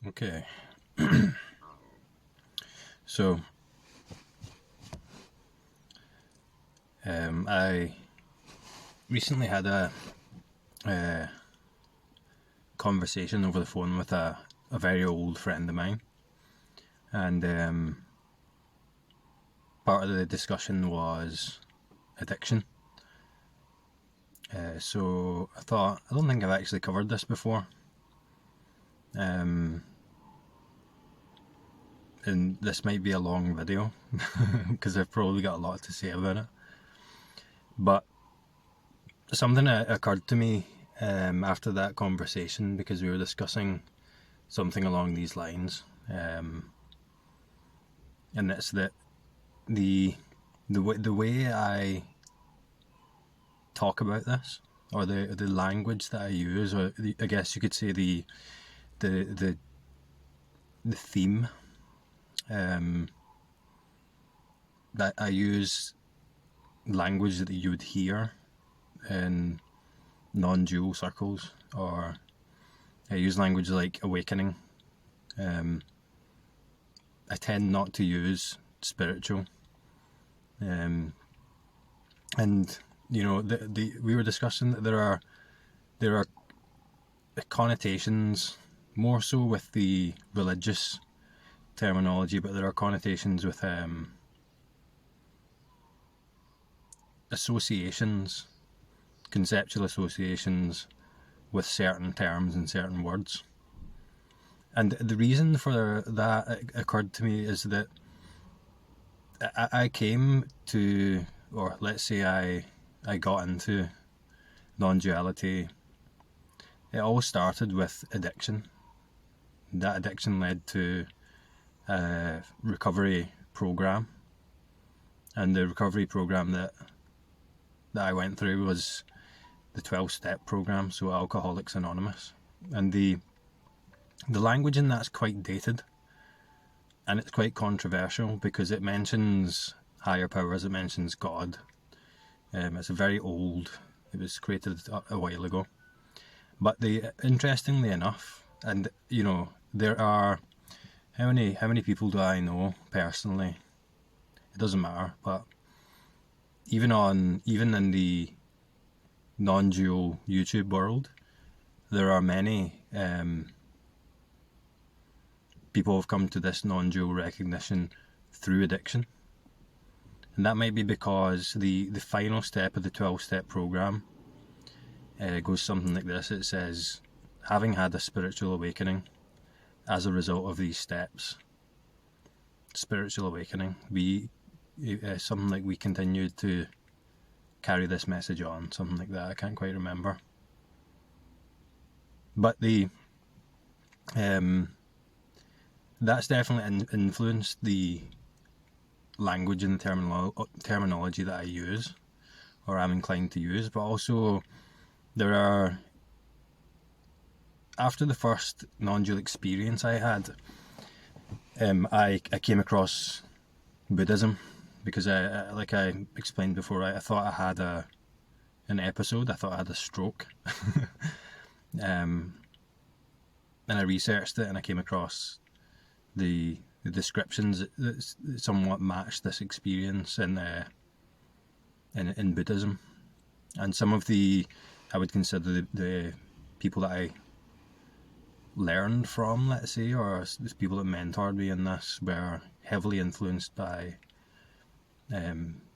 Okay. So, I recently had a conversation over the phone with a very old friend of mine, and part of the discussion was addiction. So I thought, I don't think I've actually covered this before, and this might be a long video because I've probably got a lot to say about it. But something occurred to me after that conversation, because we were discussing something along these lines, and it's that the way I talk about this, or the language that I use, or I guess you could say the the theme, that I use language that you would hear in non-dual circles, or I use language like awakening. I tend not to use spiritual, and you know, we were discussing that there are connotations more so with the religious terminology, but there are connotations with associations, conceptual associations with certain terms and certain words. And the reason for that occurred to me is that I came to, or let's say I got into non-duality. It all started with addiction. That addiction led to a recovery program, and the recovery program that I went through was the 12-step program, so Alcoholics Anonymous. And the language in that's quite dated, and it's quite controversial because it mentions higher powers, it mentions God. It's very old. It was created a while ago. But interestingly enough, and you know, there are how many people do I know personally? It doesn't matter, but even in the non-dual YouTube world, there are many people have come to this non-dual recognition through addiction. And that might be because the final step of the 12-step program goes something like this. It says, having had a spiritual awakening as a result of these steps, spiritual awakening, something like we continued to carry this message on, something like that. I can't quite remember. But that's definitely influenced the language and the terminology that I use, or I'm inclined to use. But also, there are, after the first non-dual experience I had, I came across Buddhism, because like I explained before, I thought I had an episode. I thought I had a stroke. And I researched it, and I came across the descriptions that somewhat matched this experience in Buddhism. And some of I would consider the people that I learned from, let's say, or the people that mentored me in this, were heavily influenced by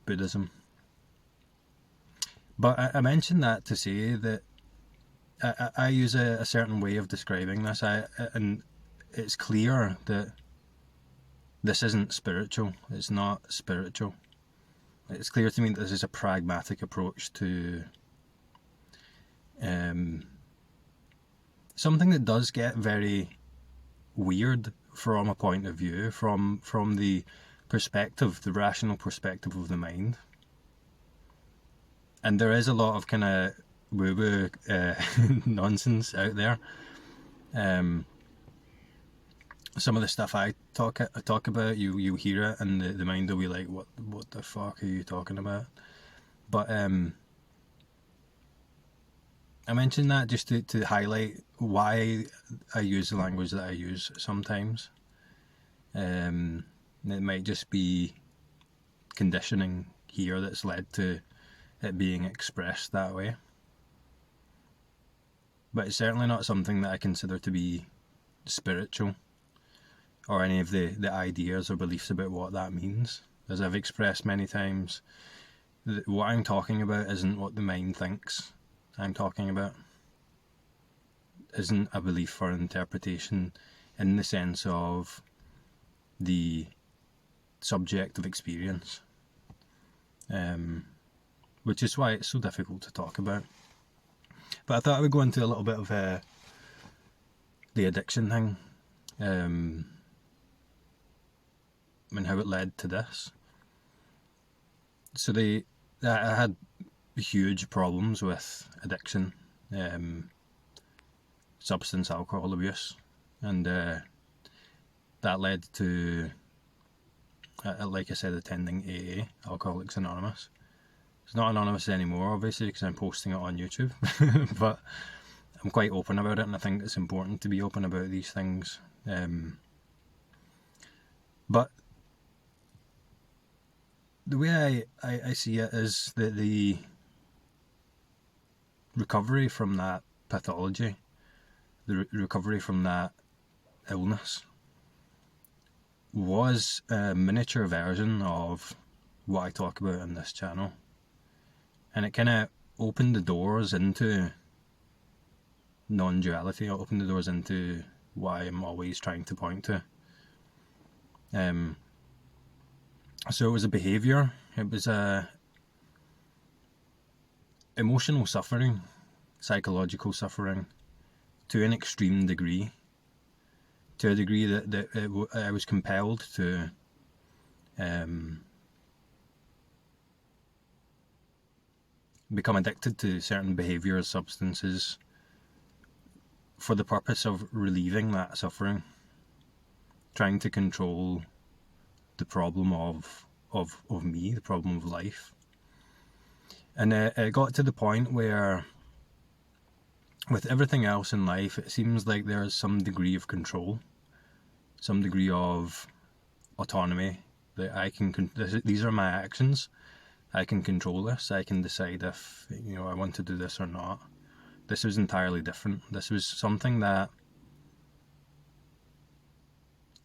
Buddhism. But I mentioned that to say that I use a certain way of describing this, and it's clear that this isn't spiritual. It's not spiritual. It's clear to me that this is a pragmatic approach to something that does get very weird from a point of view, from the perspective, the rational perspective of the mind. And there is a lot of kind of woo-woo nonsense out there. Some of the stuff I talk about, you hear it, and the mind will be like, what the fuck are you talking about? But I mentioned that just to highlight why I use the language that I use sometimes. It might just be conditioning here that's led to it being expressed that way. But it's certainly not something that I consider to be spiritual, or any of the ideas or beliefs about what that means. As I've expressed many times, what I'm talking about isn't what the mind thinks I'm talking about. Isn't a belief or interpretation in the sense of the subjective experience, which is why it's so difficult to talk about. But I thought I would go into a little bit of the addiction thing, and how it led to this. So I had huge problems with addiction, substance alcohol abuse, and that led to, like I said, attending AA, Alcoholics Anonymous. It's not anonymous anymore, obviously, because I'm posting it on YouTube, but I'm quite open about it, and I think it's important to be open about these things. But the way I see it is that the recovery from that pathology, the recovery from that illness, was a miniature version of what I talk about in this channel. And it kind of opened the doors into non-duality, opened the doors into what I'm always trying to point to. So it was a behaviour, it was a emotional suffering, psychological suffering, to an extreme degree, to a degree that I was compelled to become addicted to certain behaviours, substances, for the purpose of relieving that suffering, trying to control the problem of me, the problem of life. And it got to the point where, with everything else in life, it seems like there's some degree of control, some degree of autonomy, that I can, these are my actions, I can control this, I can decide if, I want to do this or not. This was entirely different. This was something that,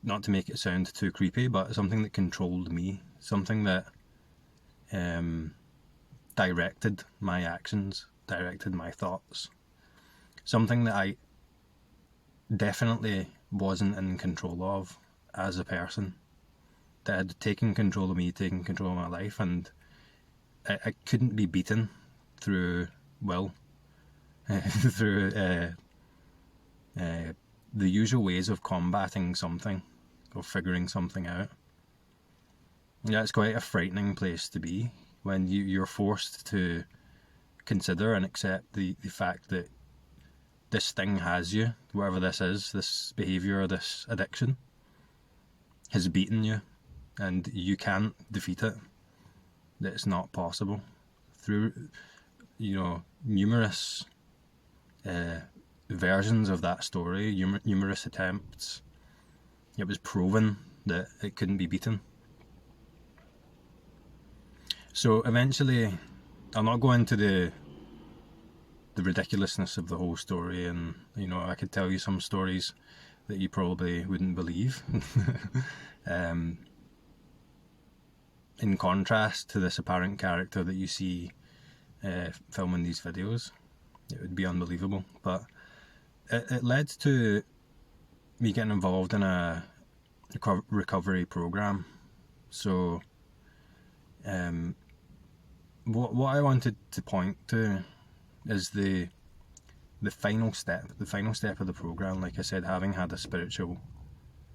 not to make it sound too creepy, but something that controlled me, something that directed my actions, directed my thoughts, something that I definitely wasn't in control of as a person, that had taken control of me, taken control of my life, and I couldn't be beaten through will, through the usual ways of combating something, or figuring something out. Yeah, it's quite a frightening place to be when you're forced to consider and accept the fact that this thing has you, whatever this is, this behaviour, this addiction, has beaten you, and you can't defeat it, that it's not possible. Through, numerous versions of that story, numerous attempts, it was proven that it couldn't be beaten. So eventually, I'll not go into the ridiculousness of the whole story, and I could tell you some stories that you probably wouldn't believe. In contrast to this apparent character that you see filming these videos, it would be unbelievable. But it led to me getting involved in a recovery program. So what I wanted to point to is the final step of the program. Like I said, having had a spiritual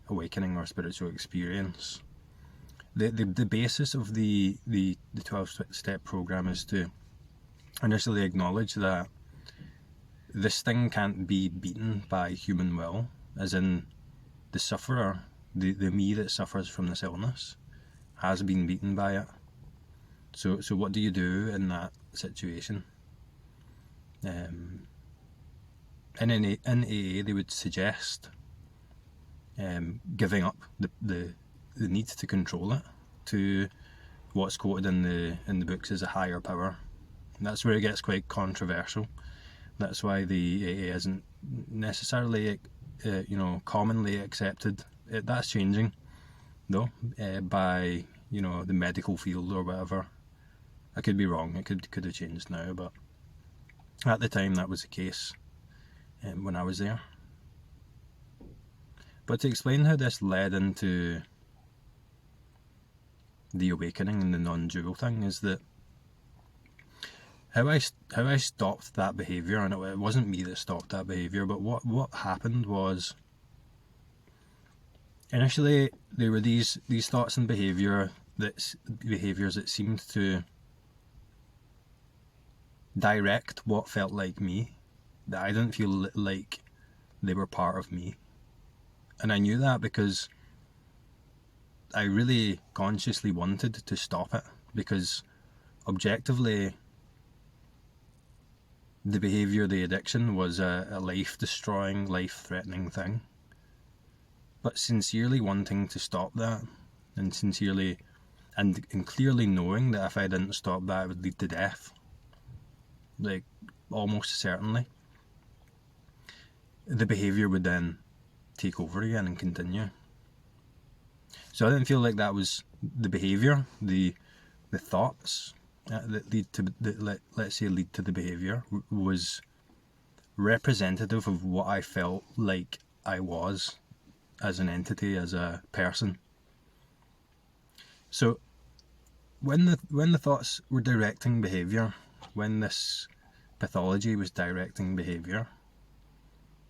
awakening or spiritual experience, the basis of the 12-step program is to initially acknowledge that this thing can't be beaten by human will, as in the sufferer, the me that suffers from this illness, has been beaten by it. So what do you do in that situation? in AA they would suggest giving up the need to control it to what's quoted in the books as a higher power. And that's where it gets quite controversial. That's why the AA isn't necessarily commonly accepted. That's changing though, by the medical field or whatever. I could be wrong, it could have changed now, but at the time that was the case when I was there. But to explain how this led into the awakening and the non-dual thing is that how I stopped that behaviour, and it wasn't me that stopped that behaviour, but what happened was initially there were these thoughts and behaviours that seemed to direct what felt like me, that I didn't feel like they were part of me. And I knew that because I really consciously wanted to stop it, because objectively the behaviour, the addiction, was a life-destroying, life-threatening thing. But sincerely wanting to stop that, and sincerely and clearly knowing that if I didn't stop that it would lead to death, like almost certainly, the behaviour would then take over again and continue. So I didn't feel like that was the behaviour, the thoughts that lead to let's say lead to the behaviour was representative of what I felt like I was as an entity, as a person. So when the thoughts were directing behaviour, when this pathology was directing behaviour,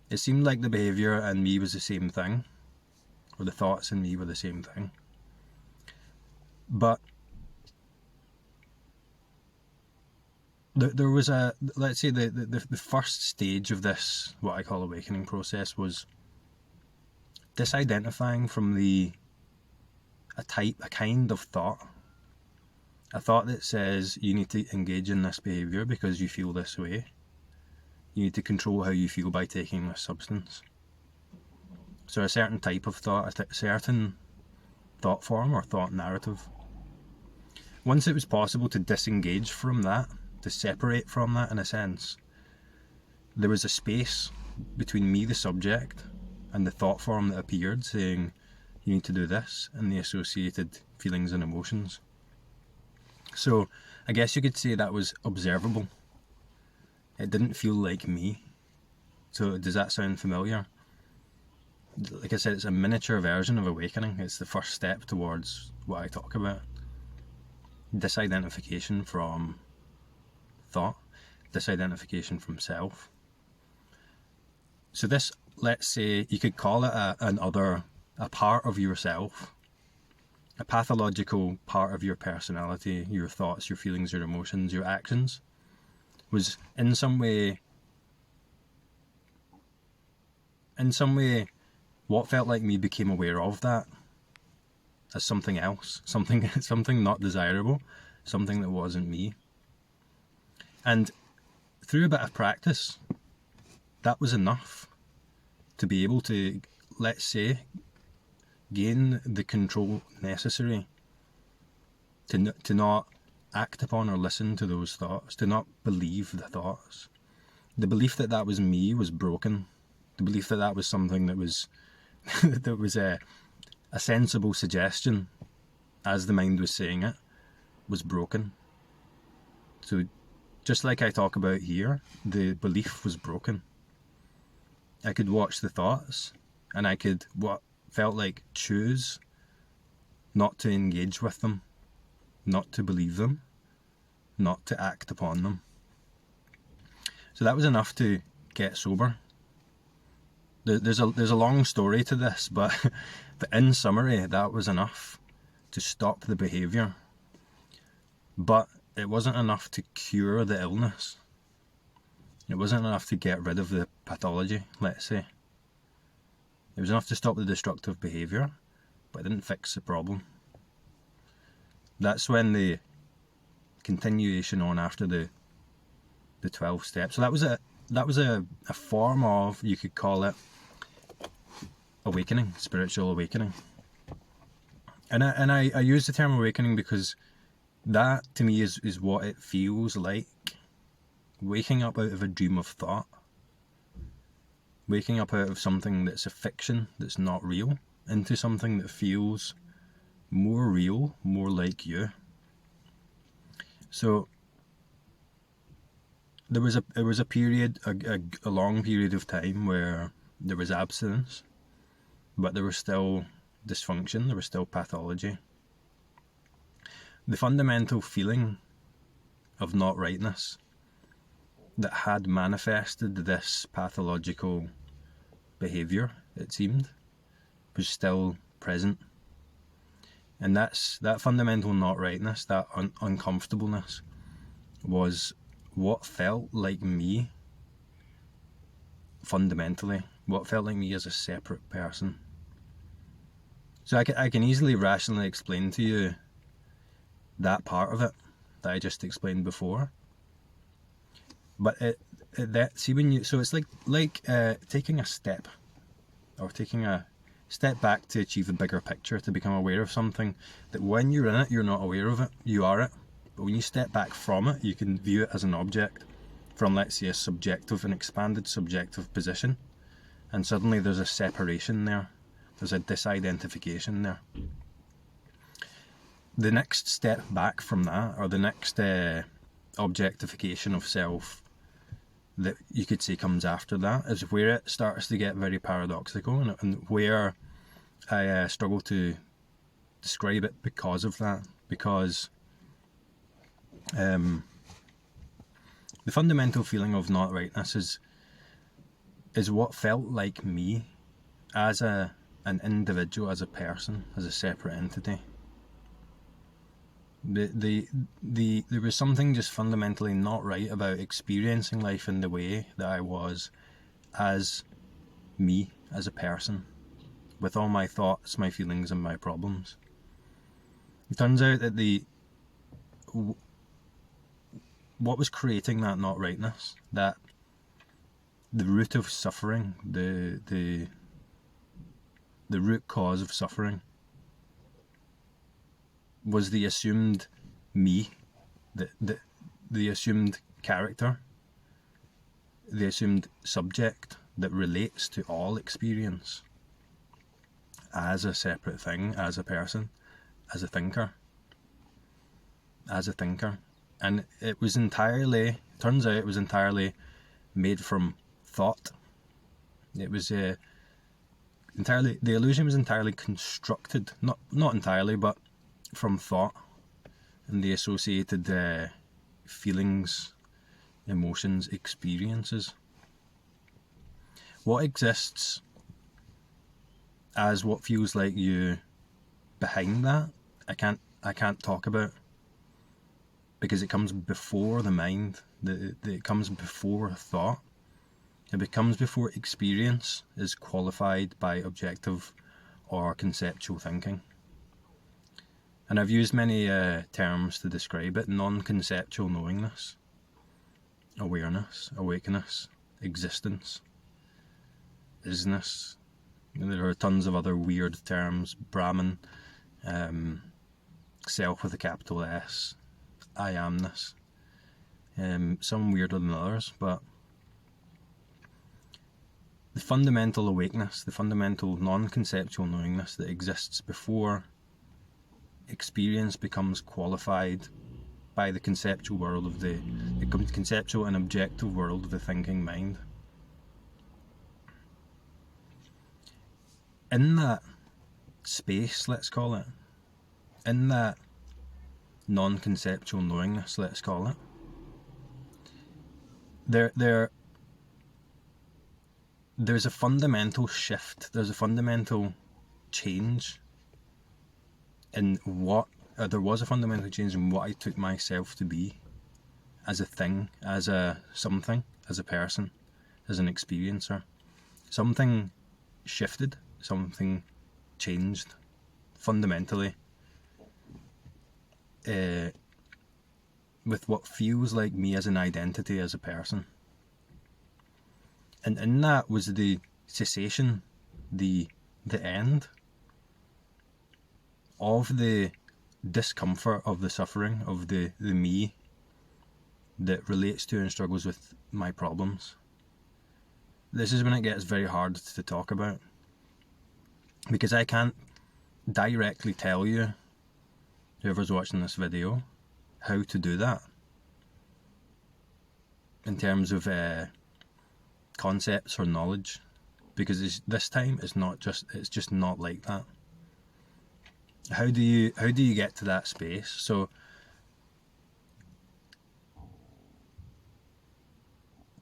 it seemed like the behaviour and me was the same thing, or the thoughts and me were the same thing. But there was let's say the first stage of this, what I call awakening process, was disidentifying from a kind of thought. A thought that says you need to engage in this behaviour because you feel this way. You need to control how you feel by taking this substance. So a certain type of thought, a certain thought form or thought narrative. Once it was possible to disengage from that, to separate from that in a sense, there was a space between me, the subject, and the thought form that appeared saying you need to do this, and the associated feelings and emotions. So I guess you could say that was observable. It didn't feel like me. So does that sound familiar? Like I said, it's a miniature version of awakening. It's the first step towards what I talk about. Disidentification from thought, disidentification from self. So this, let's say, you could call it a part of yourself, a pathological part of your personality, your thoughts, your feelings, your emotions, your actions, was in some way what felt like me became aware of that as something else, something not desirable, something that wasn't me. And through a bit of practice, that was enough to be able to, let's say, gain the control necessary to not act upon or listen to those thoughts, to not believe the thoughts. The belief that that was me was broken. The belief that that was something that was that was a sensible suggestion, as the mind was saying it, was broken. So just like I talk about here, the belief was broken. I could watch the thoughts, and I could, what felt like, choose not to engage with them, not to believe them, not to act upon them. So that was enough to get sober. There's a long story to this, but in summary, that was enough to stop the behaviour. But it wasn't enough to cure the illness. It wasn't enough to get rid of the pathology, let's say. It was enough to stop the destructive behaviour, but it didn't fix the problem. That's when the continuation on after the 12 steps. So that was that was a form of, you could call it, awakening, spiritual awakening. And I use the term awakening because that to me is what it feels like. Waking up out of a dream of thought. Waking up out of something that's a fiction, that's not real, into something that feels more real, more like you. So there was a period, a long period of time where there was abstinence, but there was still dysfunction, there was still pathology. The fundamental feeling of not rightness that had manifested this pathological behaviour, it seemed, was still present. And that fundamental not rightness, that uncomfortableness, was what felt like me fundamentally, what felt like me as a separate person. So I can easily rationally explain to you that part of it that I just explained before. But so it's like taking a step, or taking a step back to achieve a bigger picture, to become aware of something that when you're in it, you're not aware of it, you are it. But when you step back from it, you can view it as an object from, let's say, an expanded subjective position, and suddenly there's a separation there, there's a disidentification there. The next step back from that, or the next objectification of self that you could say comes after that, is where it starts to get very paradoxical, and where I struggle to describe it because of that. Because the fundamental feeling of not rightness is what felt like me as an individual, as a person, as a separate entity. There was something just fundamentally not right about experiencing life in the way that I was, as me, as a person, with all my thoughts, my feelings, and my problems. It turns out that what was creating that not rightness, that the root of suffering, the root cause of suffering, was the assumed me, the assumed character, the assumed subject that relates to all experience as a separate thing, as a person, as a thinker. And turns out it was entirely made from thought. It was the illusion was entirely constructed, not entirely, but from thought and the associated feelings, emotions, experiences. What exists as what feels like you behind that, I can't talk about, because it comes before the mind. It comes before thought. It comes before experience is qualified by objective or conceptual thinking. And I've used many terms to describe it: non-conceptual knowingness, awareness, awakeness, existence, isness. And there are tons of other weird terms: Brahman, self with a capital S, I amness. Some weirder than others, but the fundamental awakeness, the fundamental non-conceptual knowingness that exists before experience becomes qualified by the conceptual world of the conceptual and objective world of the thinking mind. In that space, let's call it, in that non-conceptual knowingness, let's call it, there's a fundamental shift, there's a fundamental change in there was a fundamental change in what I took myself to be, as a thing, as a something, as a person, as an experiencer. Something shifted, something changed fundamentally, with what feels like me as an identity, as a person. And in that was the cessation, the end of the discomfort, of the suffering, of the me that relates to and struggles with my problems. This is when it gets very hard to talk about, because I can't directly tell you, whoever's watching this video, how to do that in terms of concepts or knowledge, because this time it's just not like that. How do you get to that space? So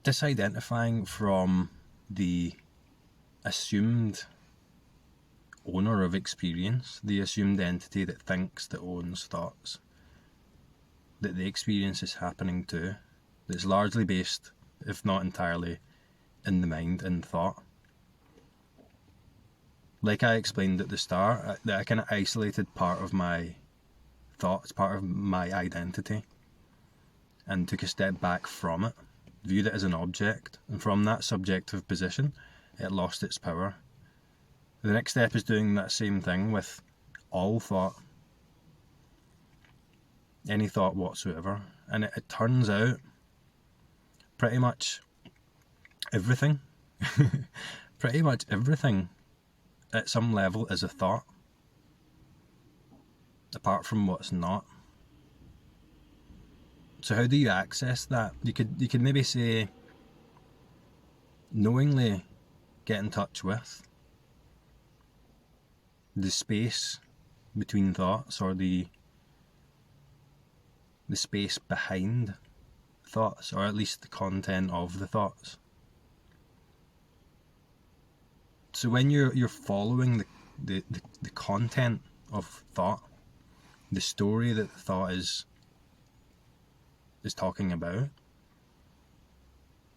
disidentifying from the assumed owner of experience, the assumed entity that thinks, that owns thoughts, that the experience is happening to, that's largely based, if not entirely, in the mind, in thought. Like I explained at the start, that I kind of isolated part of my thoughts, part of my identity, and took a step back from it, viewed it as an object, and from that subjective position, it lost its power. The next step is doing that same thing with all thought, any thought whatsoever, and it turns out pretty much everything, pretty much everything at some level is a thought, apart from what's not. So how do you access that? You could maybe say, knowingly get in touch with the space between thoughts, or the space behind thoughts, or at least the content of the thoughts. So when you're following the content of thought, the story that the thought is talking about,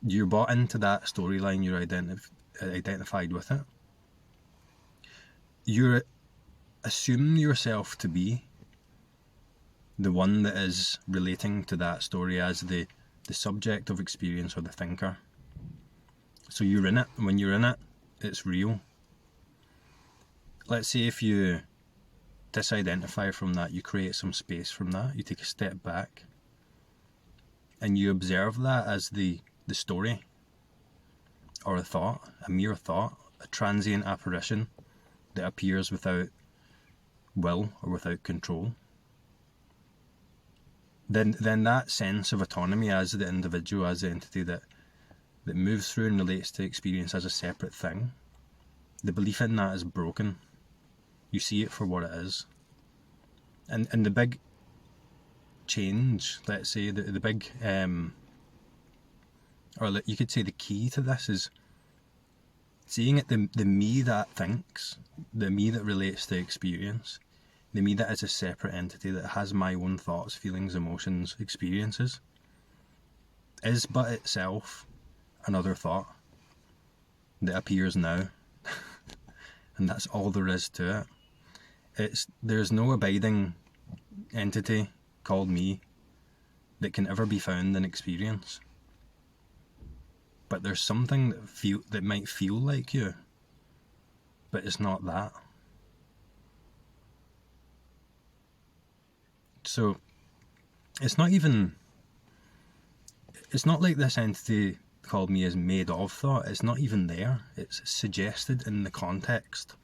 you're bought into that storyline, you're identified with it. You're assuming yourself to be the one that is relating to that story as the subject of experience, or the thinker. So you're in it, and when you're in it, it's real. Let's say if you disidentify from that, you create some space from that, you take a step back, and you observe that as the story, or a thought, a mere thought, a transient apparition that appears without will or without control. Then that sense of autonomy as the individual, as the entity that moves through and relates to experience as a separate thing, the belief in that is broken. You see it for what it is. And the big change, let's say, the big, or you could say the key to this is seeing it, the me that thinks, the me that relates to experience, the me that is a separate entity that has my own thoughts, feelings, emotions, experiences, is but itself another thought that appears now. And that's all there is to it. There's no abiding entity called me that can ever be found in experience. But there's something that might feel like you, but it's not that. So it's not like this entity called me is made of thought. It's not even there. It's suggested in the context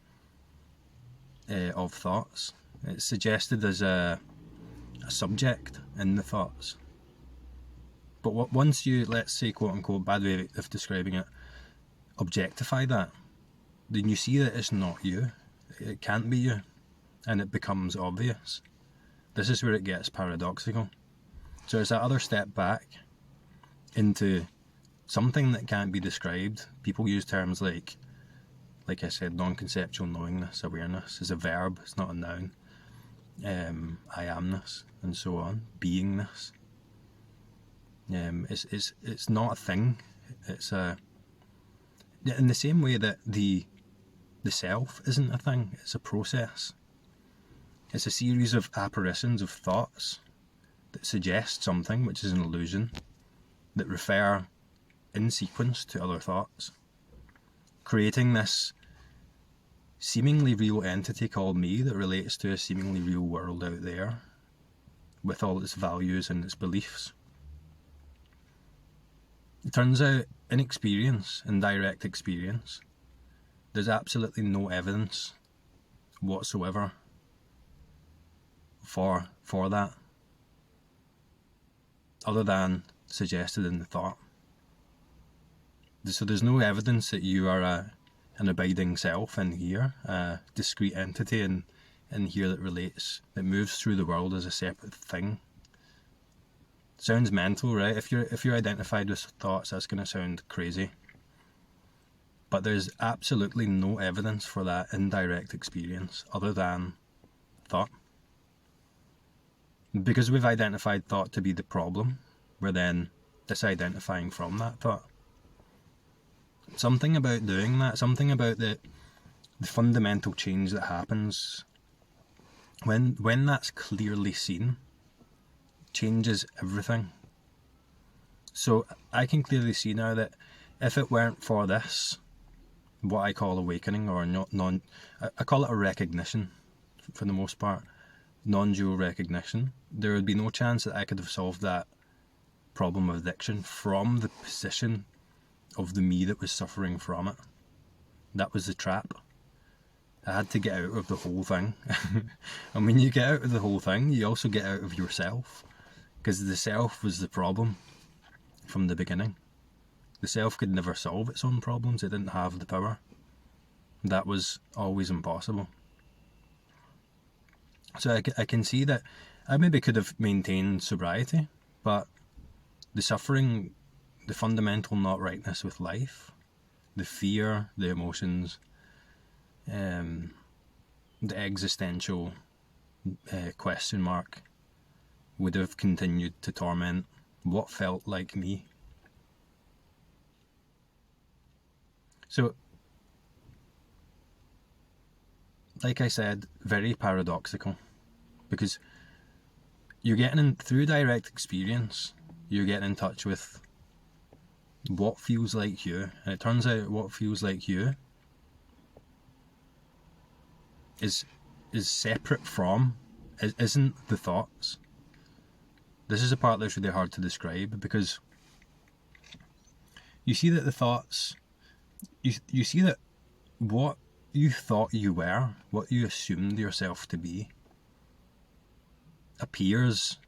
of thoughts. It's suggested as a subject in the thoughts. But once you, let's say, quote unquote, bad way of describing it, objectify that, then you see that it's not you. It can't be you. And it becomes obvious. This is where it gets paradoxical. So it's that other step back into something that can't be described. People use terms like I said, non-conceptual knowingness, awareness is a verb, it's not a noun. I amness, and so on, beingness. It's not a thing. It's in the same way that the self isn't a thing. It's a process. It's a series of apparitions of thoughts that suggest something, which is an illusion, that refer in sequence to other thoughts, creating this seemingly real entity called me that relates to a seemingly real world out there with all its values and its beliefs. It turns out in experience, in direct experience, there's absolutely no evidence whatsoever for that, other than suggested in the thought. So there's no evidence that you are an abiding self in here, a discrete entity in here that relates, that moves through the world as a separate thing. Sounds mental, right? If you're identified with thoughts, that's going to sound crazy. But there's absolutely no evidence for that indirect experience other than thought. Because we've identified thought to be the problem, we're then disidentifying from that thought. Something about doing that, something about the fundamental change that happens when that's clearly seen, changes everything. So I can clearly see now that if it weren't for this, what I call awakening, or I call it a recognition for the most part, non-dual recognition, there would be no chance that I could have solved that problem of addiction from the position of the me that was suffering from it. That was the trap. I had to get out of the whole thing. And when you get out of the whole thing, you also get out of yourself, because the self was the problem from the beginning. The self could never solve its own problems. It didn't have the power. That was always impossible. So I can see that I maybe could have maintained sobriety, but the suffering, the fundamental not rightness with life, the fear, the emotions, the existential question mark would have continued to torment what felt like me. So, like I said, very paradoxical, because you're getting in, through direct experience, you're getting in touch with what feels like you, and it turns out what feels like you is separate from, isn't the thoughts. This is a part that's really hard to describe, because you see that the thoughts, you see that what you thought you were, what you assumed yourself to be, appears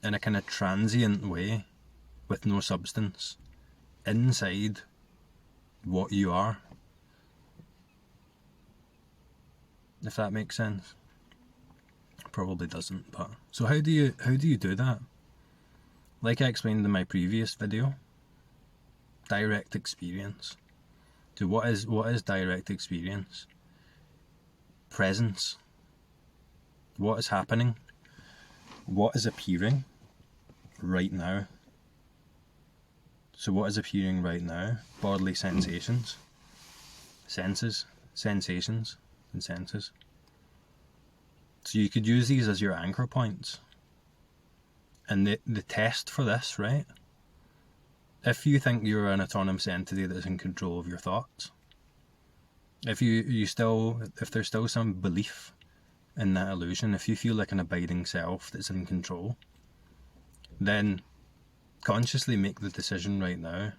in a kind of transient way with no substance inside what you are. If that makes sense. Probably doesn't, but so how do you do that? Like I explained in my previous video, direct experience. So what is direct experience? Presence. What is happening? What is appearing right now? So what is appearing right now? Bodily sensations. Senses. Sensations and senses. So you could use these as your anchor points. And the test for this, right? If you think you're an autonomous entity that's in control of your thoughts, if there's still some belief in that illusion, if you feel like an abiding self that's in control, then consciously make the decision right now.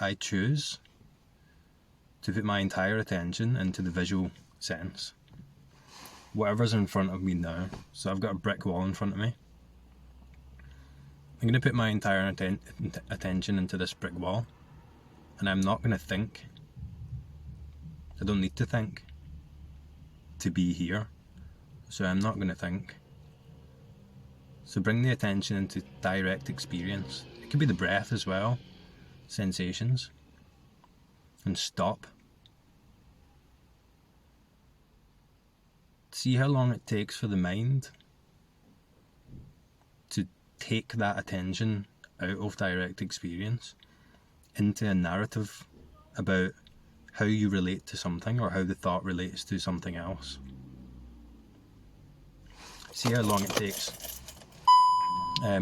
I choose to put my entire attention into the visual sense. Whatever's in front of me now. So I've got a brick wall in front of me. I'm going to put my entire attention into this brick wall, and I'm not going to think. I don't need to think to be here, so I'm not going to think. So bring the attention into direct experience. It could be the breath as well, sensations, and stop. See how long it takes for the mind to take that attention out of direct experience into a narrative about how you relate to something, or how the thought relates to something else. See how long it takes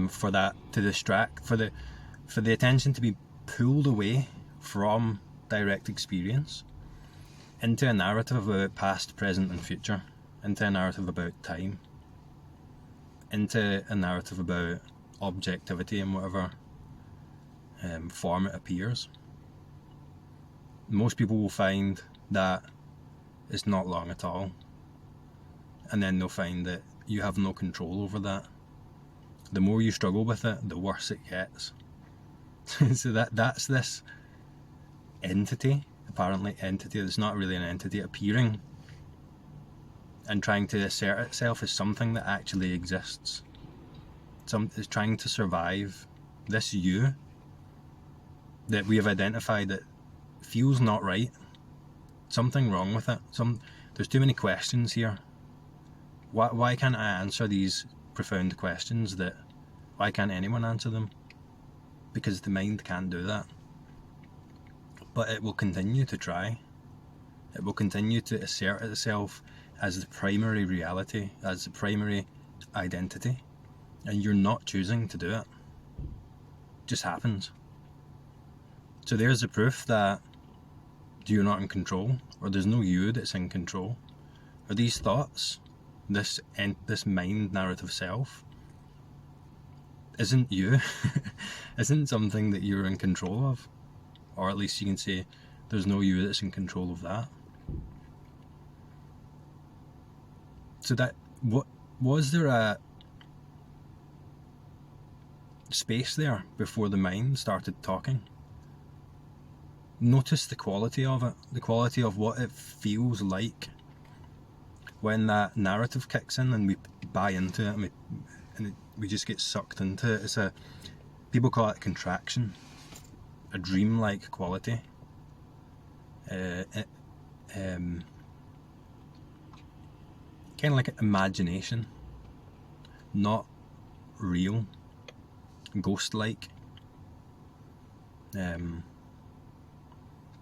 for that to distract, for the attention to be pulled away from direct experience into a narrative about past, present and future, into a narrative about time, into a narrative about objectivity in whatever form it appears. Most people will find that it's not long at all, and then they'll find that you have no control over that. The more you struggle with it, the worse it gets. So that's this entity, apparently entity that's not really an entity, appearing and trying to assert itself as something that actually exists. It's trying to survive this you that we have identified that feels not right. Something wrong with it. There's too many questions here. Why can't I answer these profound questions? Why can't anyone answer them? Because the mind can't do that. But it will continue to try. It will continue to assert itself as the primary reality, as the primary identity. And you're not choosing to do it. It just happens. So there's the proof that you're not in control, or there's no you that's in control. Or these thoughts, this mind narrative self, isn't you, isn't something that you're in control of. Or at least you can say there's no you that's in control of that. So was there a space there before the mind started talking? Notice the quality of it, the quality of what it feels like when that narrative kicks in and we buy into it and we just get sucked into it. People call it contraction, a dreamlike quality. Kind of like imagination, not real, ghost-like.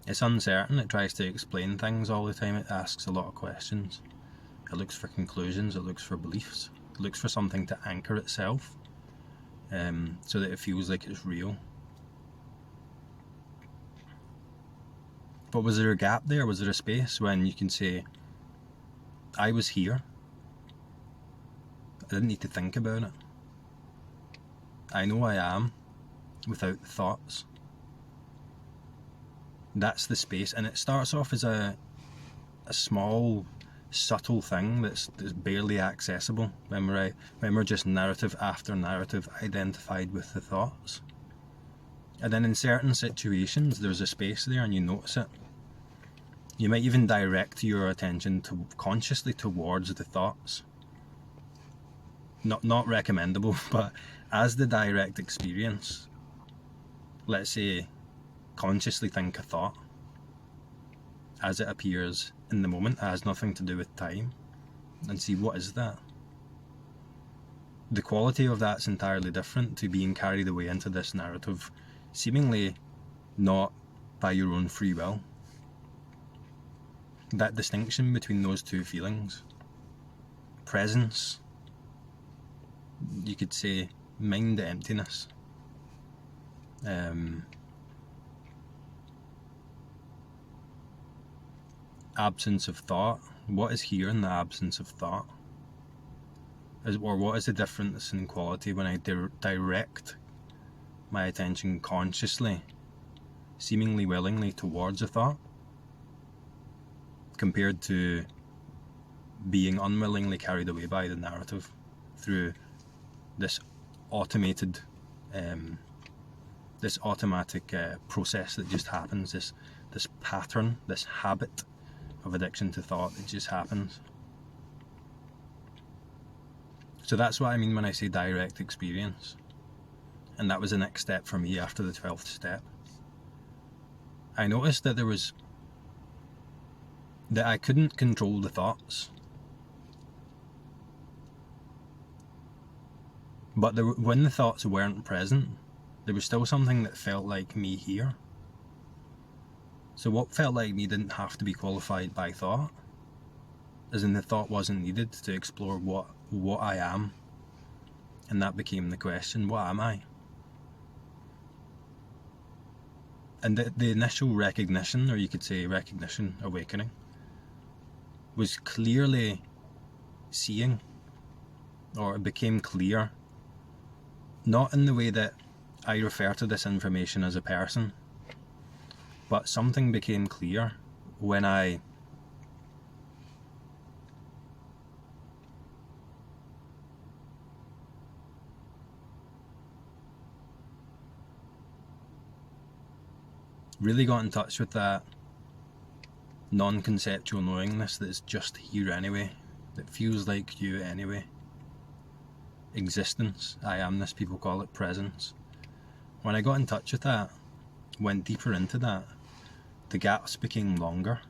It's uncertain, it tries to explain things all the time, it asks a lot of questions. It looks for conclusions, it looks for beliefs, it looks for something to anchor itself, so that it feels like it's real. But was there a gap there? Was there a space when you can say, I was here, I didn't need to think about it, I know I am, without the thoughts? That's the space, and it starts off as a small, subtle thing that's barely accessible when we're just narrative after narrative identified with the thoughts. And then in certain situations, there's a space there, and you notice it. You might even direct your attention consciously towards the thoughts. Not recommendable, but as the direct experience, let's say, consciously think a thought as it appears in the moment. It has nothing to do with time, and see what is that. The quality of that's entirely different to being carried away into this narrative, seemingly not by your own free will. That distinction between those two feelings, presence, you could say mind emptiness, absence of thought. What is here in the absence of thought? Or what is the difference in quality when I direct my attention consciously, seemingly willingly, towards a thought, compared to being unwillingly carried away by the narrative through this automated, this automatic process that just happens, this pattern, this habit of addiction to thought that just happens. So that's what I mean when I say direct experience. And that was the next step for me after the 12th step. I noticed that that I couldn't control the thoughts. But when the thoughts weren't present, there was still something that felt like me here. So what felt like me didn't have to be qualified by thought, as in the thought wasn't needed to explore what I am. And that became the question, what am I? And the initial recognition, or you could say recognition, awakening, was clearly seeing, or it became clear, not in the way that I refer to this information as a person, but something became clear when I really got in touch with that non-conceptual knowingness that's just here anyway, that feels like you anyway. Existence, I amness, people call it, presence. When I got in touch with that, went deeper into that, the gaps became longer.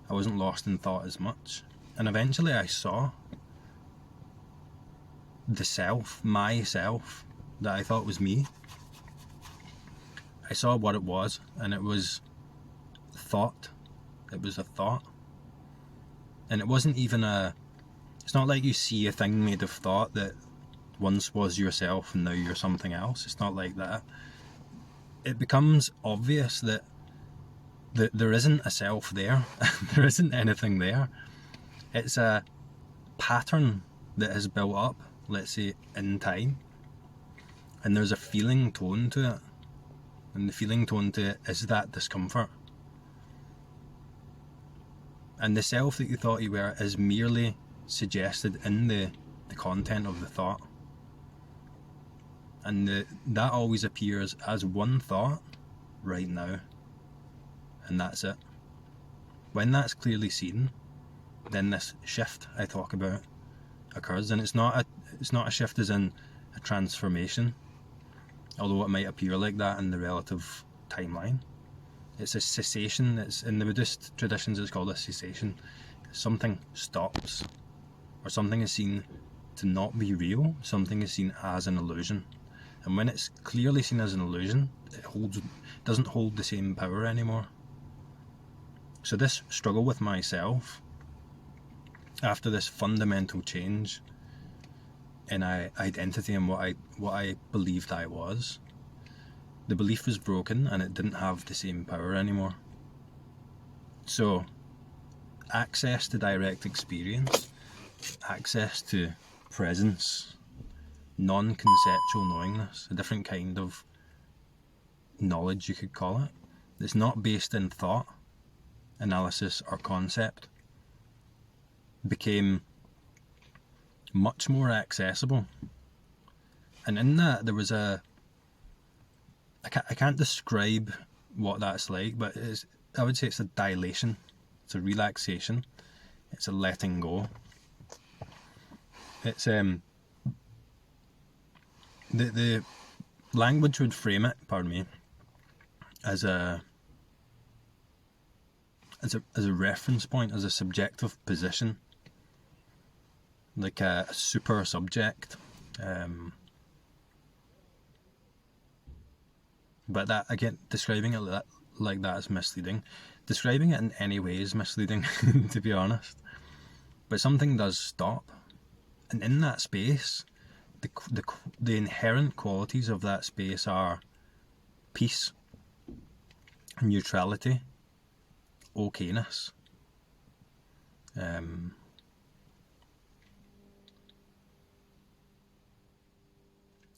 I wasn't lost in thought as much. And eventually I saw the self, myself, that I thought was me. I saw what it was, and it was thought. It was a thought. And it wasn't even it's not like you see a thing made of thought that once was yourself and now you're something else. It's not like that. It becomes obvious that there isn't a self there. There isn't anything there. It's a pattern that has built up, let's say, in time. And there's a feeling tone to it. And the feeling tone to it is that discomfort. And the self that you thought you were is merely suggested in the content of the thought. And that always appears as one thought right now. And that's it. When that's clearly seen, then this shift I talk about occurs. And it's not a shift as in a transformation, although it might appear like that in the relative timeline. It's a cessation. It's in the Buddhist traditions, it's called a cessation. Something stops, or something is seen to not be real. Something is seen as an illusion, and when it's clearly seen as an illusion, it doesn't hold the same power anymore. So this struggle with myself, after this fundamental change in identity and what I believed I was, the belief was broken and it didn't have the same power anymore. So access to direct experience, access to presence, non-conceptual knowingness, a different kind of knowledge you could call it, that's not based in thought, analysis or concept, became much more accessible. And in that there was I can't describe what that's like, but I would say it's a dilation, it's a relaxation, it's a letting go. It's the language would frame it, pardon me, as a reference point, as a subjective position, like a super subject. But that, again, describing it like that is misleading. Describing it in any way is misleading, to be honest. But something does stop, and in that space, the inherent qualities of that space are peace, neutrality, okayness.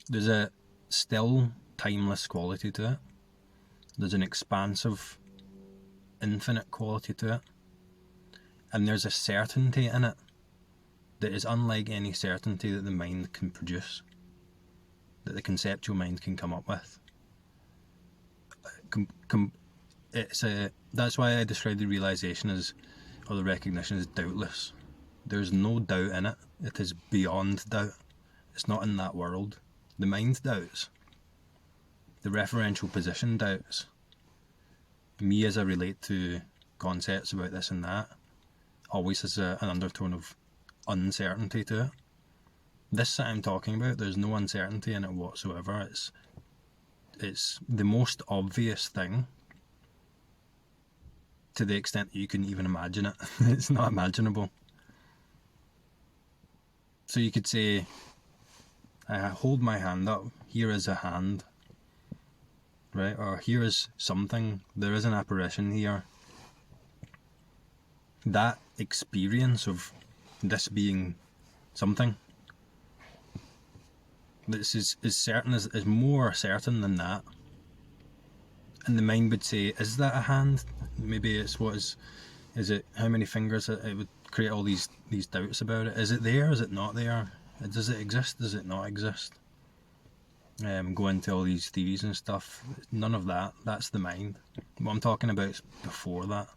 There's a still, timeless quality to it. There's an expansive, infinite quality to it. And there's a certainty in it that is unlike any certainty that the mind can produce, that the conceptual mind can come up with. That's why I describe the realization or the recognition as doubtless. There's no doubt in it. It is beyond doubt. It's not in that world. The mind doubts. The referential position doubts. Me as I relate to concepts about this and that always has an undertone of uncertainty to it. This that I'm talking about, there's no uncertainty in it whatsoever. It's the most obvious thing to the extent that you can even imagine it. It's not imaginable. So you could say, I hold my hand up, here is a hand. right? Or here is something, there is an apparition here. That experience of this being something, this is certain, is more certain than that. And the mind would say, is that a hand? Maybe it's what is it, how many fingers? It would create all these doubts about it. Is it there? Is it not there? Does it exist? Does it not exist? Go into all these theories and stuff. None of that. That's the mind. What I'm talking about is before that.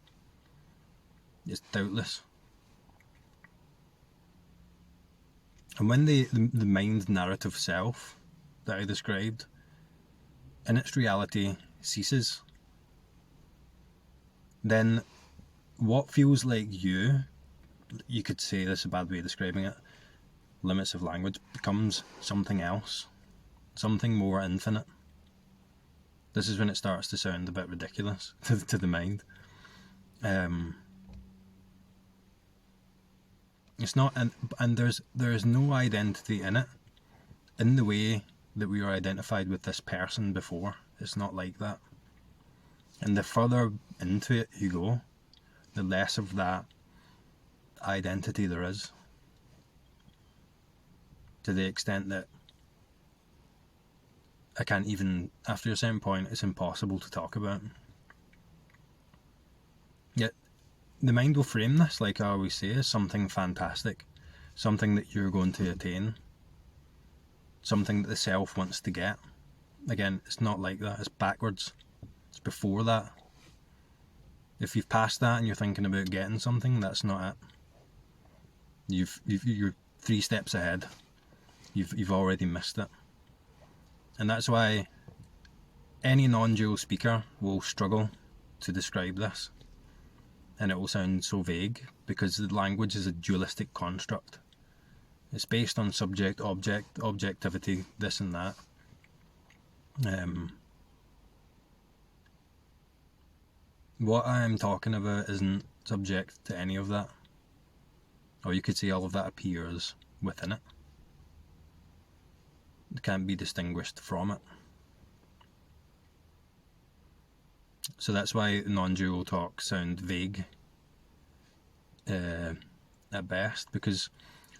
It's doubtless. And when the mind narrative self that I described, in its reality, ceases, then what feels like you could say, this is a bad way of describing it, limits of language, becomes something else, something more infinite. This is when it starts to sound a bit ridiculous to the mind. It's not, and there's no identity in it, in the way that we were identified with this person before. It's not like that. And the further into it you go, the less of that identity there is. To the extent that I can't even, after a certain point, it's impossible to talk about. Yet, the mind will frame this, like I always say, as something fantastic, something that you're going to attain, something that the self wants to get. Again, it's not like that, it's backwards. It's before that. If you've passed that and you're thinking about getting something, that's not it. You're 3 steps ahead. You've already missed it. And that's why any non-dual speaker will struggle to describe this. And it will sound so vague, because the language is a dualistic construct. It's based on subject, object, objectivity, this and that. What I'm talking about isn't subject to any of that. Or you could say all of that appears within it. It can't be distinguished from it. So that's why non-dual talks sound vague at best, because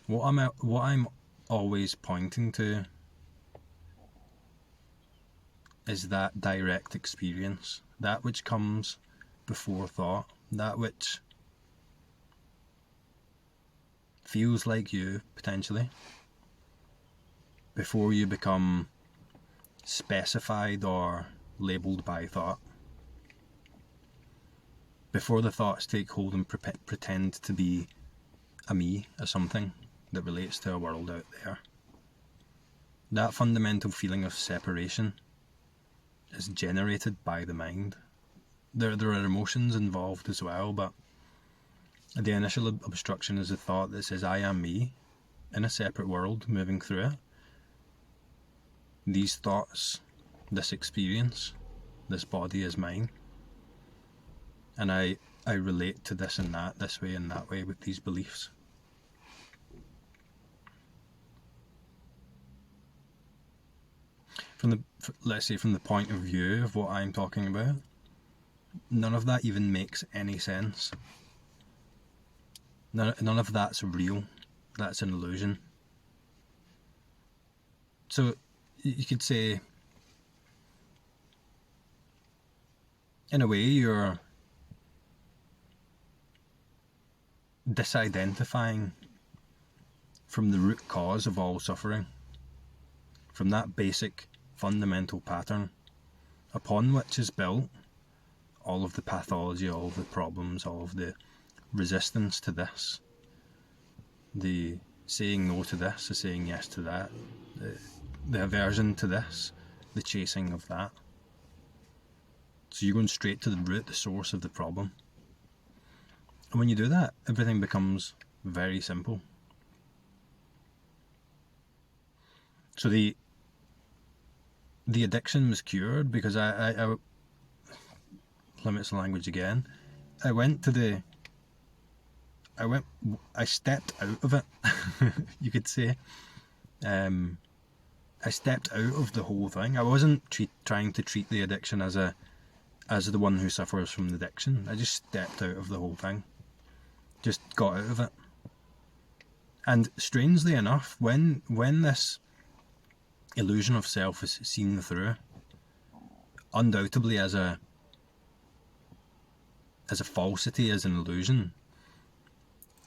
what I'm always pointing to is that direct experience, that which comes before thought, that which feels like you, potentially, before you become specified or labelled by thought. Before the thoughts take hold and pretend to be a me, a something that relates to a world out there. That fundamental feeling of separation is generated by the mind. There are emotions involved as well, but the initial obstruction is a thought that says, I am me, in a separate world, moving through it. These thoughts, this experience, this body is mine. And I relate to this and that, this way and that way, with these beliefs. Let's say from the point of view of what I'm talking about, none of that even makes any sense. None of that's real. That's an illusion. So you could say, in a way, you're disidentifying from the root cause of all suffering, from that basic fundamental pattern upon which is built all of the pathology, all of the problems, all of the resistance to this, the saying no to this, the saying yes to that, the aversion to this, the chasing of that. So you're going straight to the root, the source of the problem. And when you do that, everything becomes very simple. So the addiction was cured because I limits the language again. I stepped out of it, you could say. I stepped out of the whole thing. I wasn't trying to treat the addiction as the one who suffers from the addiction. I just stepped out of the whole thing. Just got out of it. And strangely enough, when this illusion of self is seen through, undoubtedly as a falsity, as an illusion,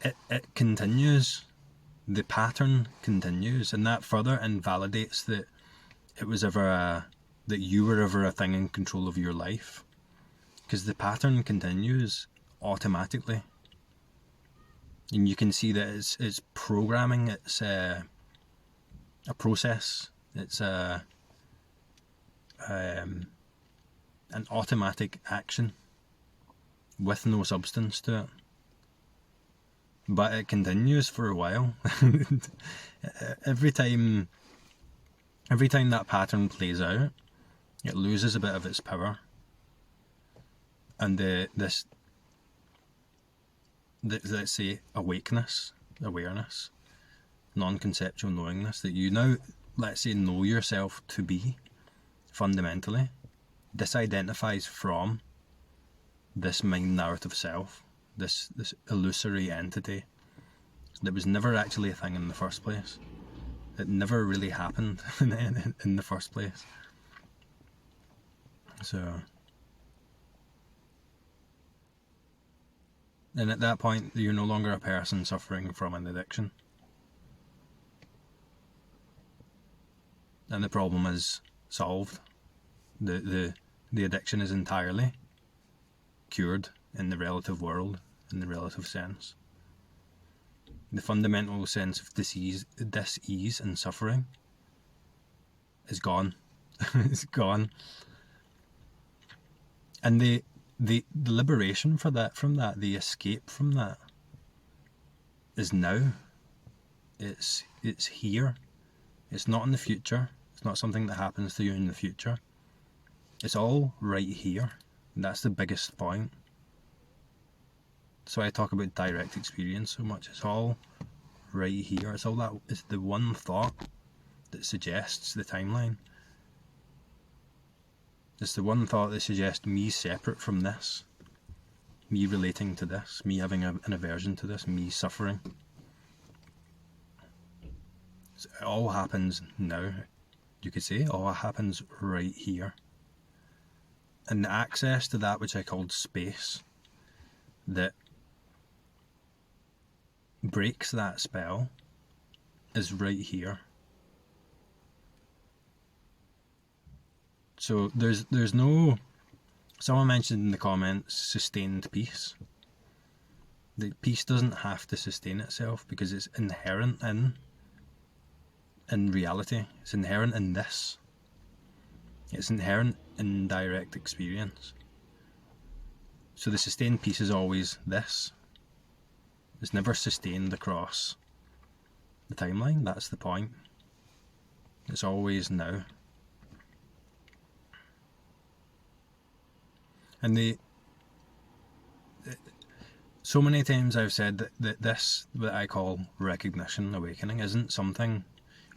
it continues. The pattern continues, and that further invalidates that it was ever that you were ever a thing in control of your life, because the pattern continues automatically, and you can see that it's programming. It's a process. It's an automatic action with no substance to it. But it continues for a while. Every time that pattern plays out, it loses a bit of its power. And this, let's say, awareness, non-conceptual knowingness, that you now, let's say, know yourself to be fundamentally, disidentifies from this mind narrative self, this illusory entity that was never actually a thing in the first place. It never really happened in the first place. So, and at that point, you're no longer a person suffering from an addiction. And the problem is solved. The addiction is entirely cured in the relative world, in the relative sense. The fundamental sense of dis-ease and suffering is gone. It's gone. And the liberation from that, the escape from that, is now. It's here. It's not in the future. It's not something that happens to you in the future. It's all right here. And that's the biggest point. So I talk about direct experience so much. It's all right here. It's all that. It's the one thought that suggests the timeline. It's the one thought that suggests me separate from this, me relating to this, me having an aversion to this, me suffering. So it all happens now. You could say it all happens right here. And the access to that which I called space, that breaks that spell, is right here. So there's no, someone mentioned in the comments, sustained peace. The peace doesn't have to sustain itself because it's inherent in reality. It's inherent in this. It's inherent in direct experience. So the sustained peace is always this. It's never sustained across the timeline. That's the point. It's always now. And so many times I've said that this, what I call recognition, awakening, isn't something,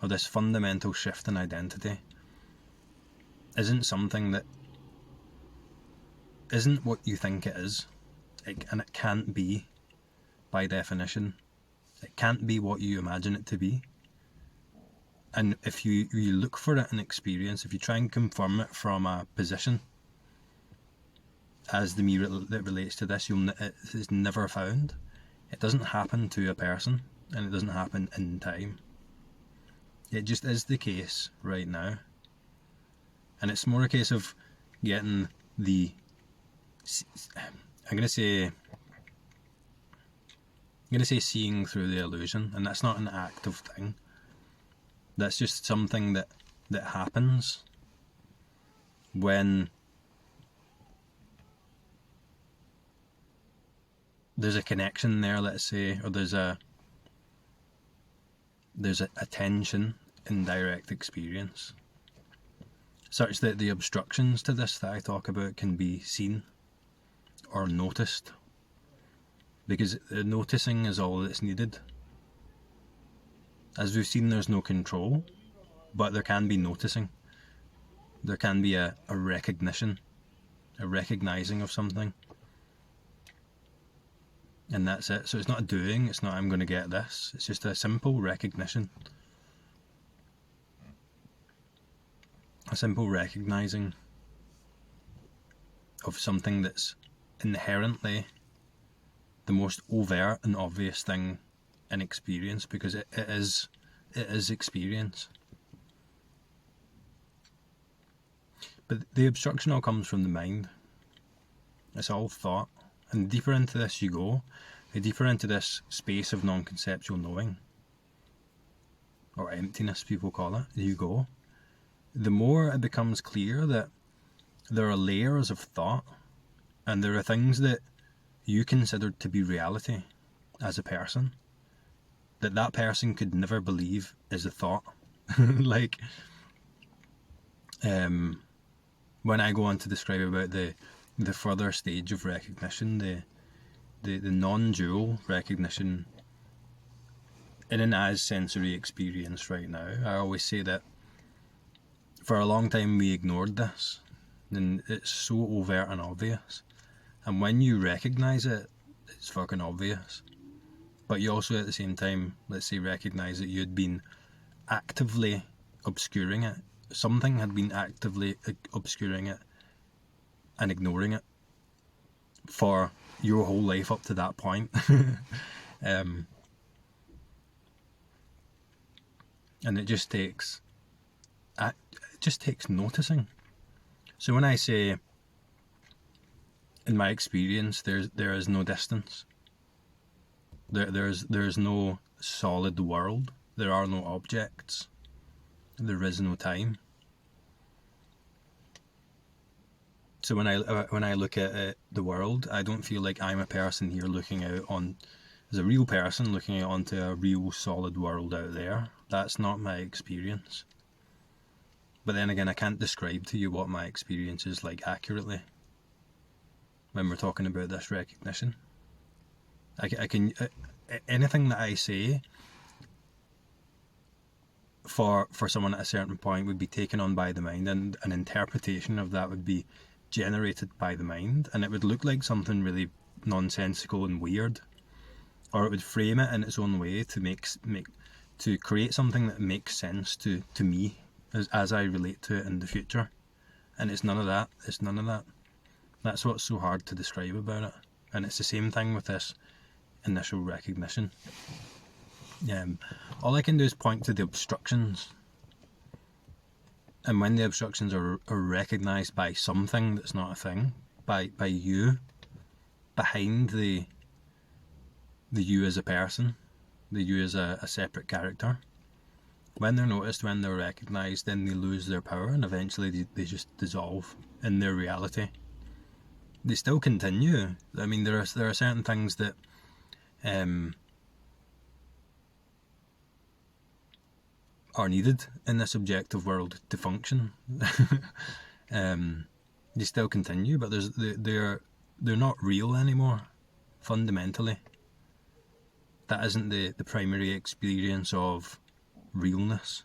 or this fundamental shift in identity, isn't something that isn't what you think it is. And it can't be, by definition. It can't be what you imagine it to be. And if you look for it in experience, if you try and confirm it from a position as the me that relates to this, it is never found. It doesn't happen to a person, and it doesn't happen in time. It just is the case right now. And it's more a case of getting I'm gonna say seeing through the illusion, and that's not an active thing. That's just something that happens when there's a connection there, let's say, or there's a tension in direct experience, such that the obstructions to this that I talk about can be seen or noticed, because noticing is all that's needed. As we've seen, there's no control. but there can be noticing. There can be a recognition, a recognizing of something. And that's it. So it's not a doing, it's not I'm going to get this. It's just a simple recognition. A simple recognizing of something that's inherently the most overt and obvious thing in experience, because it is experience. But the obstruction all comes from the mind. It's all thought. And the deeper into this you go, the deeper into this space of non-conceptual knowing, or emptiness people call it, you go, the more it becomes clear that there are layers of thought, and there are things that you considered to be reality as a person that person could never believe is a thought. Like, when I go on to describe about the further stage of recognition, the non-dual recognition in an as sensory experience right now, I always say that for a long time we ignored this, and it's so overt and obvious. And when you recognise it, it's fucking obvious. But you also at the same time, let's say, recognise that you'd been actively obscuring it. Something had been actively obscuring it and ignoring it for your whole life up to that point. And it just takes noticing. So when I say, in my experience, there is no distance. There's no solid world. There are no objects. There is no time. So when I look at the world, I don't feel like I'm a person here looking out on, as a real person looking out onto a real solid world out there. That's not my experience. But then again, I can't describe to you what my experience is like accurately when we're talking about this recognition. I can anything that I say for someone at a certain point would be taken on by the mind, and an interpretation of that would be generated by the mind, and it would look like something really nonsensical and weird, or it would frame it in its own way to create something that makes sense to me as I relate to it in the future. And it's none of that. That's what's so hard to describe about it. And it's the same thing with this initial recognition. All I can do is point to the obstructions, and when the obstructions are recognised by something that's not a thing, by you, behind the you as a person, the you as a separate character, when they're noticed, when they're recognised, then they lose their power, and eventually they just dissolve in their reality. They still continue. I mean, there are certain things that are needed in this objective world to function. They still continue, but they're not real anymore. Fundamentally, that isn't the primary experience of realness.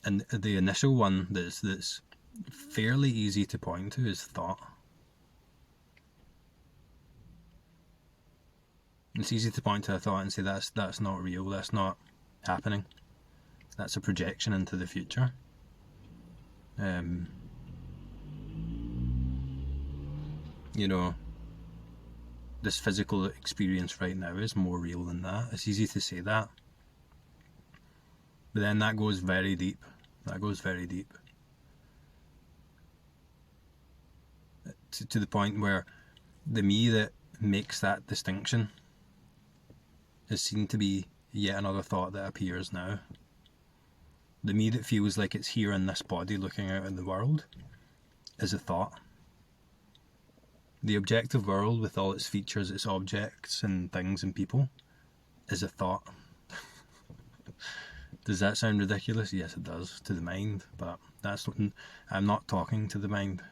And the initial one that's fairly easy to point to is thought. It's easy to point to a thought and say that's not real, that's not happening, that's a projection into the future. This physical experience right now is more real than that. It's easy to say that, but then that goes very deep. To the point where the me that makes that distinction is seen to be yet another thought that appears now. The me that feels like it's here in this body looking out in the world is a thought. The objective world with all its features, its objects and things and people, is a thought. Does that sound ridiculous? Yes, it does to the mind, but I'm not talking to the mind.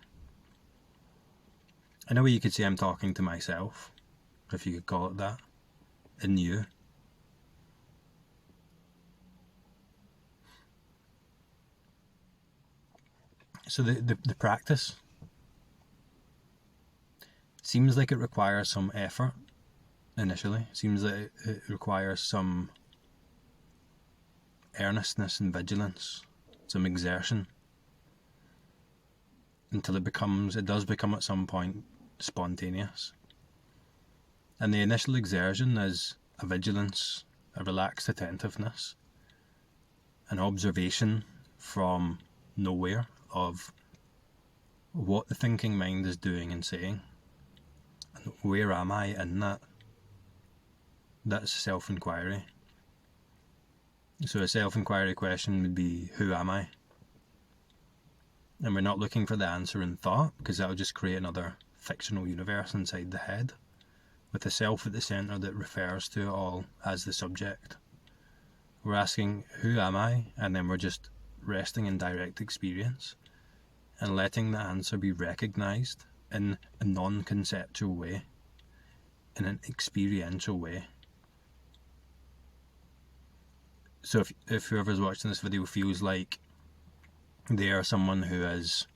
In a way, you could say I'm talking to myself, if you could call it that, in you. So the practice seems like it requires some effort initially. It seems like it requires some earnestness and vigilance, some exertion, until it does become at some point spontaneous. And the initial exertion is a vigilance, a relaxed attentiveness, an observation from nowhere of what the thinking mind is doing and saying. And where am I in that? That's self-inquiry. So a self-inquiry question would be, who am I? And we're not looking for the answer in thought, because that'll just create another fictional universe inside the head, with the self at the centre that refers to it all as the subject. We're asking, who am I? And then we're just resting in direct experience and letting the answer be recognised in a non-conceptual way, in an experiential way. So if whoever's watching this video feels like they are someone who is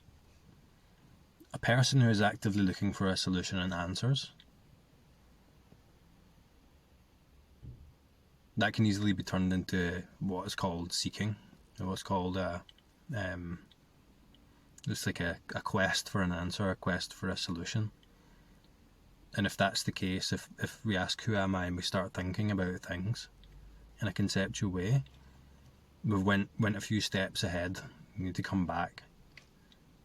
a person who is actively looking for a solution and answers, that can easily be turned into what is called seeking, or what's called it's like a quest for an answer, a quest for a solution. And if that's the case, if we ask who am I and we start thinking about things in a conceptual way, we've went a few steps ahead. We need to come back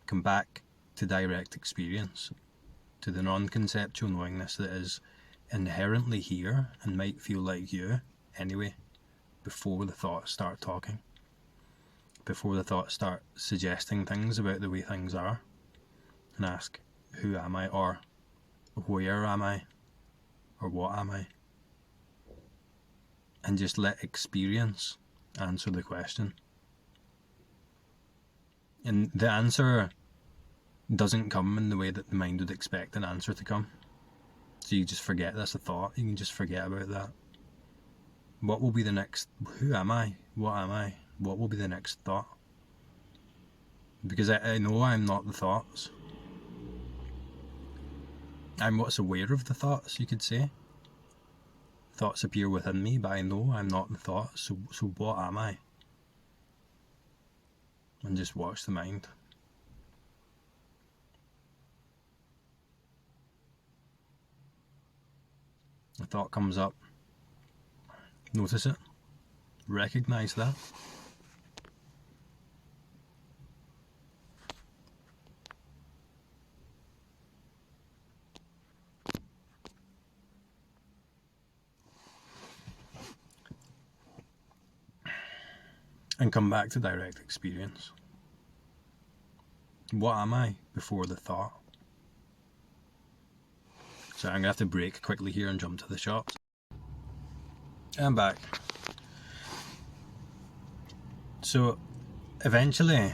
to direct experience, to the non-conceptual knowingness that is inherently here and might feel like you anyway, before the thoughts start talking, before the thoughts start suggesting things about the way things are. And ask, who am I, or where am I, or what am I? And just let experience answer the question. And the answer doesn't come in the way that the mind would expect an answer to come. So you just forget that's a thought. You can just forget about that. What will be the next? Who am I? What am I? What will be the next thought? Because I know I'm not the thoughts. I'm what's aware of the thoughts, you could say. Thoughts appear within me, but I know I'm not the thoughts. So what am I? And just watch the mind. A thought comes up. Notice it. Recognize that. And come back to direct experience. What am I before the thought? So I'm going to have to break quickly here and jump to the shops. I'm back. So eventually,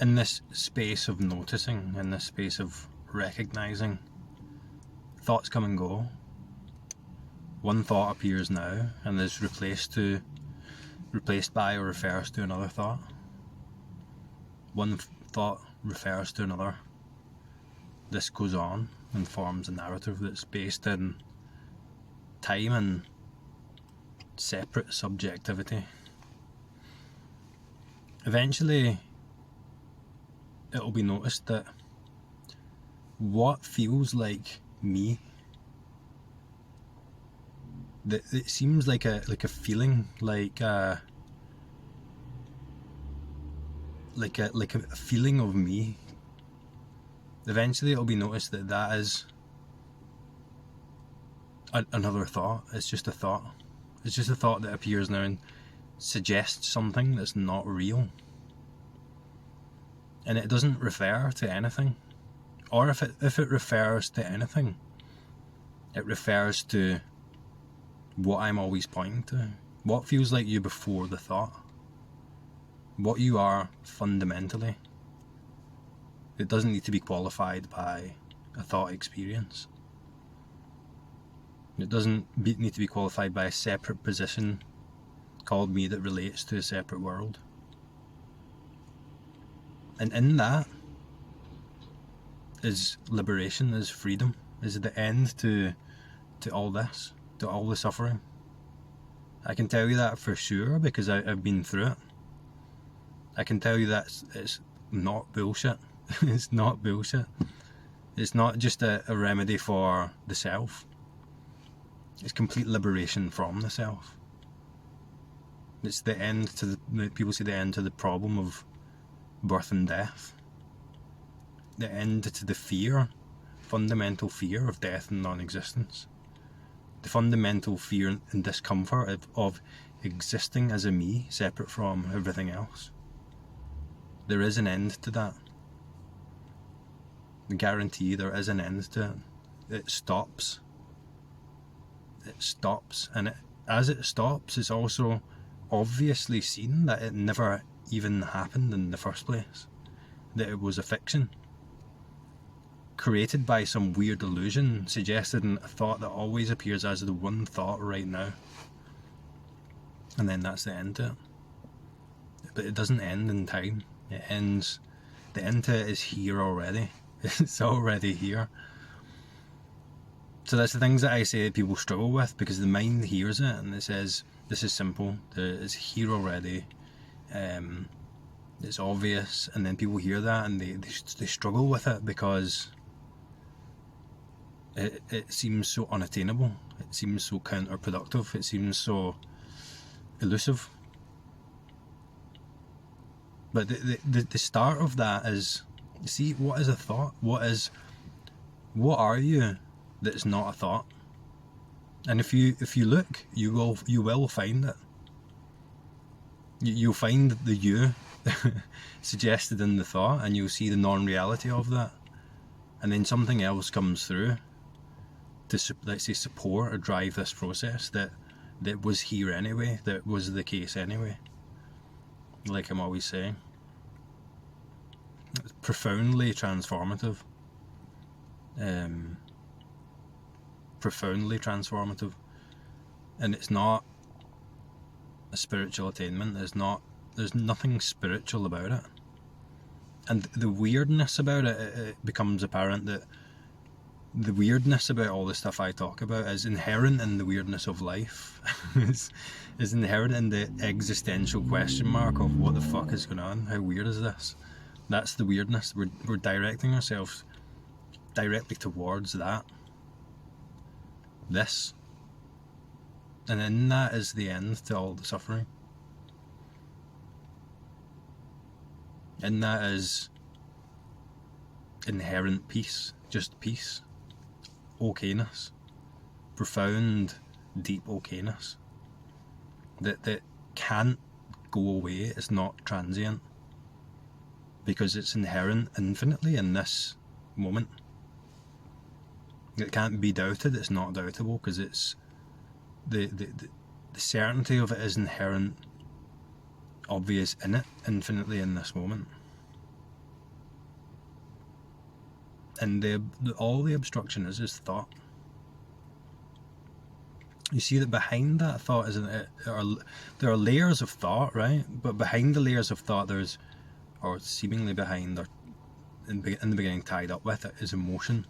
in this space of noticing, in this space of recognising, thoughts come and go. One thought appears now and is replaced by or refers to another thought. One thought refers to another. This goes on and forms a narrative that's based in time and separate subjectivity. Eventually, it'll be noticed that what feels like me, that it seems like a feeling, like a feeling of me. Eventually, it'll be noticed that that is another thought. It's just a thought. It's just a thought that appears now and suggests something that's not real. And it doesn't refer to anything. Or if it refers to anything, it refers to what I'm always pointing to. What feels like you before the thought. What you are fundamentally. It doesn't need to be qualified by a thought experience. It doesn't need to be qualified by a separate position called me that relates to a separate world. And in that is liberation, is freedom, is the end to all this, to all the suffering. I can tell you that for sure because I've been through it. I can tell you that it's not bullshit. It's not bullshit. It's not just a remedy for the self. It's complete liberation from the self. It's the end to people say the end to the problem of birth and death. The end to the fear, fundamental fear of death and non-existence. The fundamental fear and discomfort of existing as a me, separate from everything else. There is an end to that. I guarantee there is an end to it. It stops. It stops. And as it stops, it's also obviously seen that it never even happened in the first place. That it was a fiction. Created by some weird illusion, suggested in a thought that always appears as the one thought right now. And then that's the end to it. But it doesn't end in time. It ends. The end to it is here already. It's already here. So that's the things that I say that people struggle with, because the mind hears it and it says, this is simple, it's here already, it's obvious, and then people hear that and they struggle with it because it seems so unattainable, it seems so counterproductive, it seems so elusive. But the start of that is, see, what is a thought? What are you that's not a thought? And if you look, you will find it. You'll find the you suggested in the thought, and you'll see the non-reality of that. And then something else comes through to, let's say, support or drive this process that was here anyway, that was the case anyway. Like I'm always saying, it's profoundly transformative. Profoundly transformative. And it's not a spiritual attainment. There's nothing spiritual about it. And the weirdness about it becomes apparent that the weirdness about all the stuff I talk about is inherent in the weirdness of life. is inherent in the existential question mark of what the fuck is going on? How weird is this? That's the weirdness. We're directing ourselves directly towards that. This. And in that is the end to all the suffering. In that is inherent peace. Just peace. Okayness. Profound, deep okayness. That can't go away. It's not transient. Because it's inherent infinitely in this moment. It can't be doubted. It's not doubtable because it's the certainty of it is inherent, obvious in it, infinitely in this moment. And all the obstruction is thought. You see that behind that thought there are layers of thought, right? But behind the layers of thought or seemingly behind, or in the beginning tied up with it, is emotion.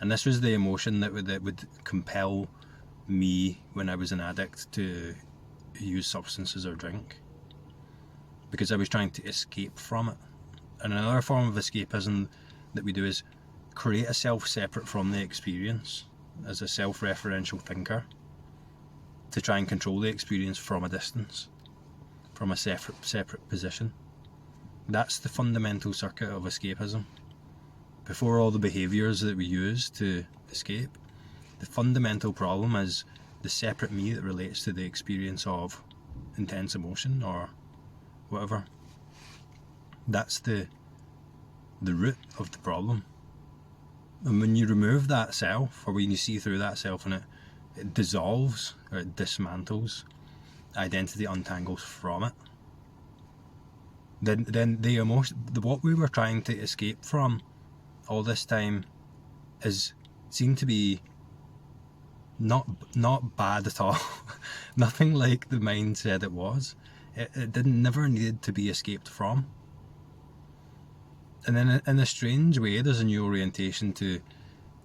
And this was the emotion that would compel me when I was an addict to use substances or drink, because I was trying to escape from it. And another form of escapism that we do is create a self separate from the experience as a self-referential thinker, to try and control the experience from a distance, from a separate position. That's the fundamental circuit of escapism. Before all the behaviours that we use to escape, the fundamental problem is the separate me that relates to the experience of intense emotion or whatever. That's the root of the problem. And when you remove that self, or when you see through that self and it dissolves or it dismantles, identity untangles from it, then the emotion, what we were trying to escape from all this time, is seen to be not bad at all. Nothing like the mind said it was. It never needed to be escaped from. And then in a strange way, there's a new orientation to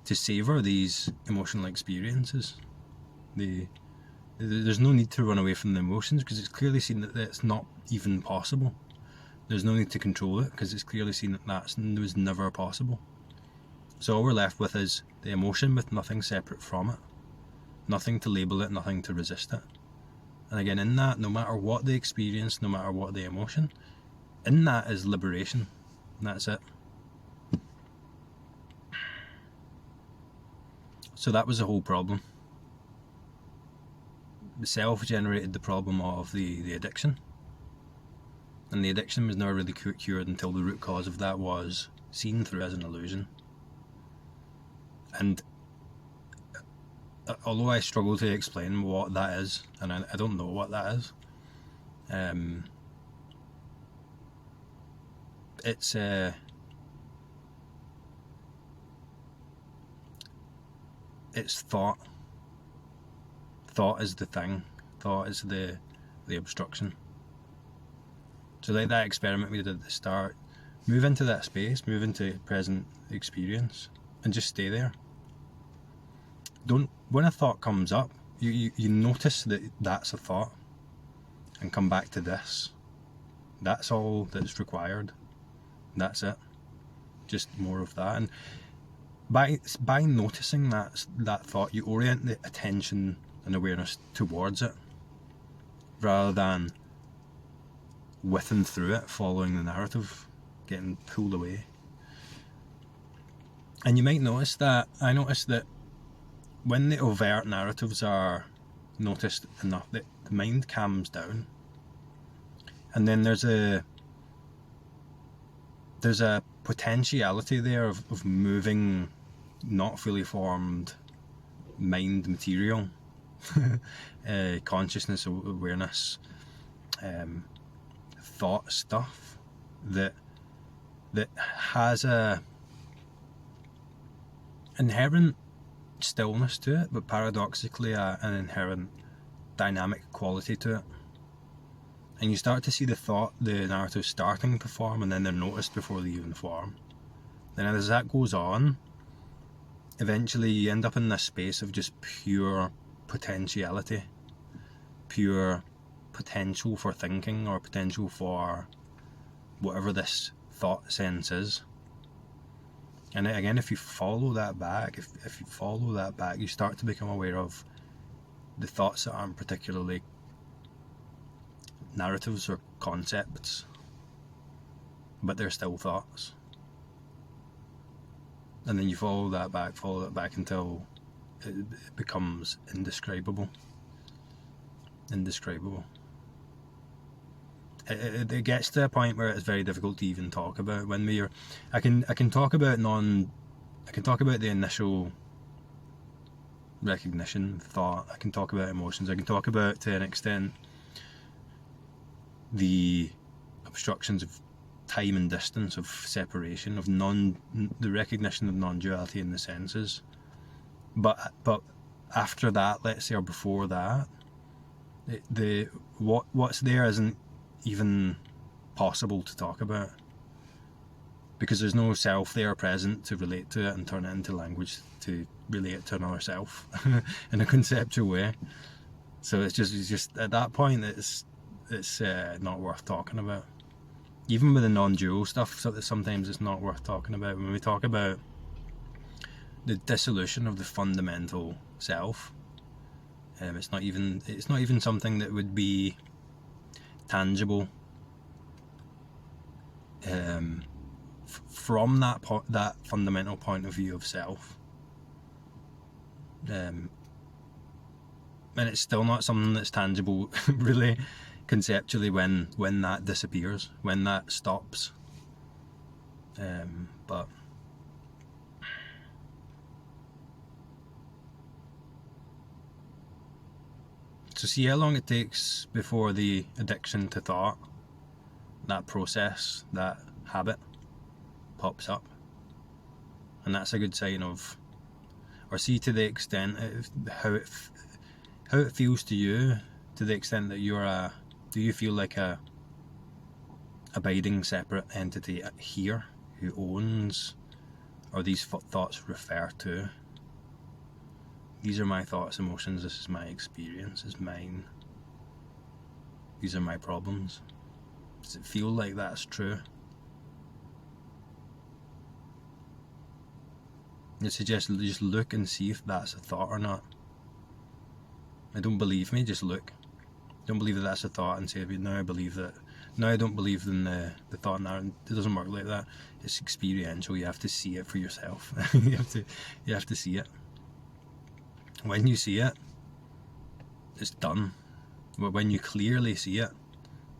savour these emotional experiences. There's no need to run away from the emotions, because it's clearly seen that it's not even possible. There's no need to control it, because it's clearly seen that that was never possible. So all we're left with is the emotion, with nothing separate from it. Nothing to label it, nothing to resist it. And again, in that, no matter what the experience, no matter what the emotion, in that is liberation. And that's it. So that was the whole problem. The self generated the problem of the addiction. And the addiction was never really cured until the root cause of that was seen through as an illusion. And although I struggle to explain what that is, and I don't know what that is, it's thought. Thought is the thing. Thought is the obstruction. So like that experiment we did at the start, move into that space, move into present experience, and just stay there. When a thought comes up, you notice that that's a thought, and come back to this. That's all that's required. That's it. Just more of that. And by noticing that thought, you orient the attention and awareness towards it, rather than with and through it, following the narrative, getting pulled away. And you might notice that, I noticed that when the overt narratives are noticed enough, that the mind calms down. And then there's a potentiality there of moving not fully formed mind material, consciousness, awareness, thought stuff that has a inherent stillness to it, but paradoxically an inherent dynamic quality to it. And you start to see the narrative starting to form, and then they're noticed before they even form. Then as that goes on, eventually you end up in this space of just pure potentiality, pure potential for thinking, or potential for whatever this thought sense is. And again, if you follow that back, you start to become aware of the thoughts that aren't particularly narratives or concepts, but they're still thoughts. And then you follow that back until it becomes indescribable. It gets to a point where it's very difficult to even talk about. I can talk about the initial recognition, thought. I can talk about emotions. I can talk about, to an extent, the obstructions of time and distance, of separation, of the recognition of non-duality in the senses. But after that, let's say, or before that, what's there isn't even possible to talk about, because there's no self there present to relate to it and turn it into language to relate it to another self in a conceptual way. So it's just at that point it's not worth talking about. Even with the non-dual stuff, sometimes it's not worth talking about. When we talk about the dissolution of the fundamental self, it's not even something that would be tangible from that fundamental point of view of self, and it's still not something that's tangible really conceptually when that disappears, when that stops. But so see how long it takes before the addiction to thought, that process, that habit, pops up. And that's a good sign of, or see to the extent of how it feels to you, to the extent that do you feel like a abiding separate entity here? who owns, or these thoughts refer to. These are my thoughts, emotions, this is my experience, it's mine. These are my problems. Does it feel like that's true? I suggest just look and see if that's a thought or not. And don't believe me, just look. Don't believe that that's a thought and say, no, I believe that. No, I don't believe in the thought now. It doesn't work like that. It's experiential. You have to see it for yourself. you have to see it. When you see it, it's done. When you clearly see it,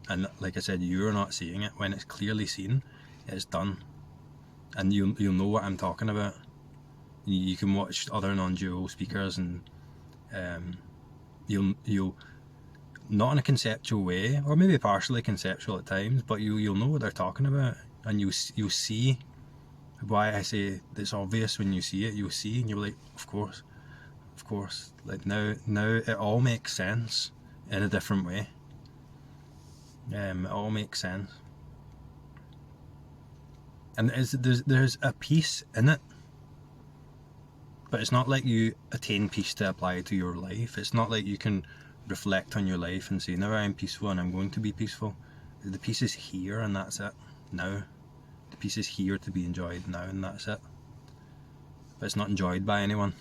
and like I said, you're not seeing it, when it's clearly seen, it's done. And you'll know what I'm talking about. You can watch other non-dual speakers, and you'll not in a conceptual way, or maybe partially conceptual at times, but you'll know what they're talking about, and you'll see why I say it's obvious. When you see it, you'll see, and you're like, of course. Like now it all makes sense in a different way. It all makes sense, and there's a peace in it. But it's not like you attain peace to apply to your life. It's not like you can reflect on your life and say, now I am peaceful and I'm going to be peaceful. The peace is here and that's it. Now. The peace is here to be enjoyed now and that's it. But it's not enjoyed by anyone.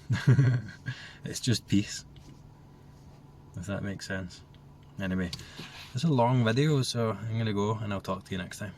It's just peace. If that makes sense. Anyway, it's a long video, so I'm going to go and I'll talk to you next time.